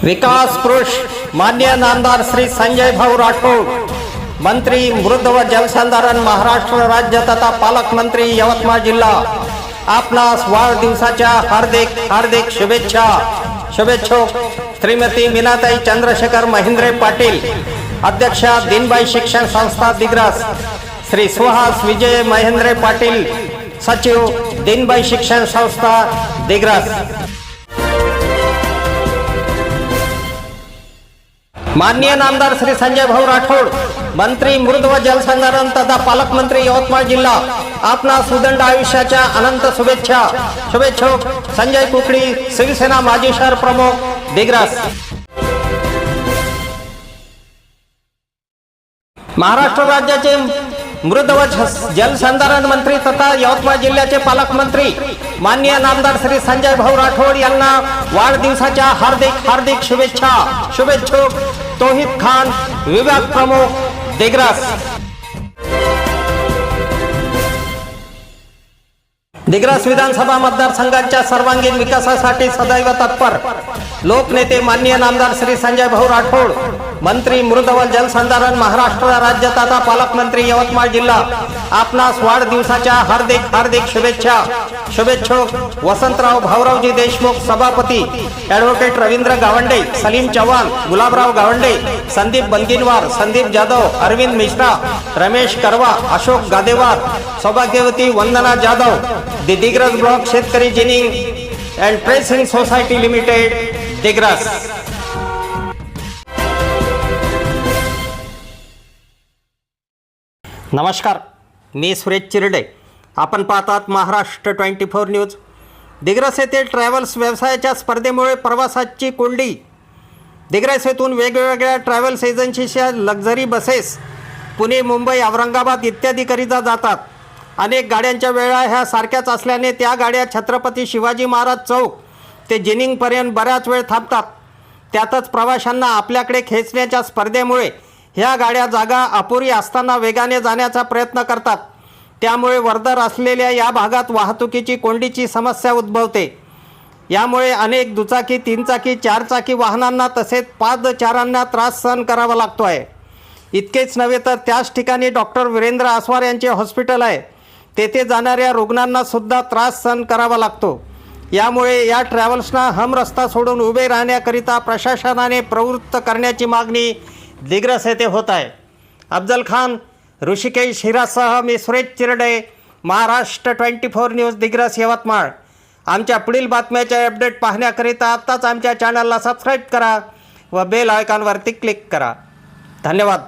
विकास पुरुष मान्य नामदार श्री संजय भाऊ राठोड, मंत्री मृद व जलसंधारण महाराष्ट्र राज्य तथा पालकमंत्री यवतमाळ जिल्हा, आपणास वाढदिवसाच्या हार्दिक हार्दिक शुभेच्छा. शुभेच्छुक श्रीमती मीनाताई चंद्रशेखर महेंद्रे पाटील, अध्यक्षा दीनबाई शिक्षण संस्था दिग्रस, श्री सुहास विजय महेंद्रे पाटील, सचिव दीनबाई शिक्षण संस्था दिग्रस. माननीय नामदार श्री संजय भाऊ राठोड, मंत्री मृद व जलसंधारण तथा पालकमंत्री यवतमाळ जिल्हा, आपणास उदंड आयुष्याच्या अनंत शुभेच्छा. शुभेच्छुक संजय कुकडी, शिवसेना माजी शहर प्रमुख दिग्रस. महाराष्ट्र राज्याचे मृद व जलसंधारण मंत्री तथा यवतमाळ जिल्ह्याचे पालकमंत्री माननीय नामदार श्री संजय भाऊ राठोड यांना वाढदिवसाच्या हार्दिक हार्दिक शुभेच्छा. शुभेच्छुक तौहीद खान, विभाग प्रमुख दिग्रस. दिग्रस विधानसभा मतदारसंघाच्या सर्वांगीण विकासासाठी सदैव तत्पर लोकनेते माननीय नामदार श्री संजय भाऊ राठोड, मंत्री मृद व जलसंधारण महाराष्ट्र राज्य तथा पालकमंत्री यवतमाळ जिल्हा, आपणास वाढदिवसाच्या हार्दिक हार्दिक शुभेच्छा. शुभेच्छुक वसंतराव भाऊरावजी देशमुख, सभापती ॲडव्होकेट रवींद्र गावंडे, सलीम चव्हाण, गुलाबराव गावंडे, संदीप बंदिनवार, संदीप जाधव, अरविंद मिश्रा, रमेश करवा, अशोक गादेवार, सौभाग्यवती वंदना जाधव, दी दिग्रस ब्लॉक शेतकरी ginning and pressing society limited Digras. नमस्कार, मी सुरेश चिरडे. आपण पाहतात महाराष्ट्र 24 न्यूज. दिग्रस येथे ट्रॅव्हल्स व्यवसायाच्या स्पर्धेमुळे प्रवासाची कोंडी. दिग्रस येथून वेगवेगळ्या ट्रॅव्हल्स एजन्सीच्या लक्झरी बसेस पुणे, मुंबई, औरंगाबाद इत्यादीकरिता जातात. अनेक गाड्यांच्या वेळा ह्या सारख्याच असल्याने त्या गाड्या छत्रपती शिवाजी महाराज चौक ते जिनिंगपर्यंत बऱ्याच वेळ थांबतात. त्यातच प्रवाशांना आपल्याकडे खेचण्याच्या स्पर्धेमुळे ह्या गाड्या जागा अपुरी असताना वेगाने जाण्याचा प्रयत्न करतात. त्यामुळे वर्दळ असलेल्या या भागात वाहतुकीची कोंडीची समस्या उद्भवते. यामुळे अनेक दुचाकी, 3 चाकी, 4 चाकी वाहनांना तसेच पादचाऱ्यांना त्रास सहन करावा लागतो आहे. इतकेच नव्हे तर त्याच ठिकाणी डॉक्टर वीरेंद्र आस्वार यांचे हॉस्पिटल आहे. तेथे जाणाऱ्या रुग्णांना सुद्धा त्रास सहन करावा लागतो. यामुळे या ट्रॅव्हल्सना हमरस्ता सोडून उभे राहण्याकरिता प्रशासनाने प्रवृत्त करण्याची मागणी दिग्रस येथे होत आहे. अफजल खान, ऋषिकेश हिरासह मी सुरेश चिरडे, महाराष्ट्र 24 न्यूज, दिग्रस, यवतमाळ. आमच्या पुढील बातम्याचे अपडेट पाहण्याकरिता आत्ताच आमच्या चॅनलला सबस्क्राईब करा व बेल आयकॉनवरती क्लिक करा. धन्यवाद.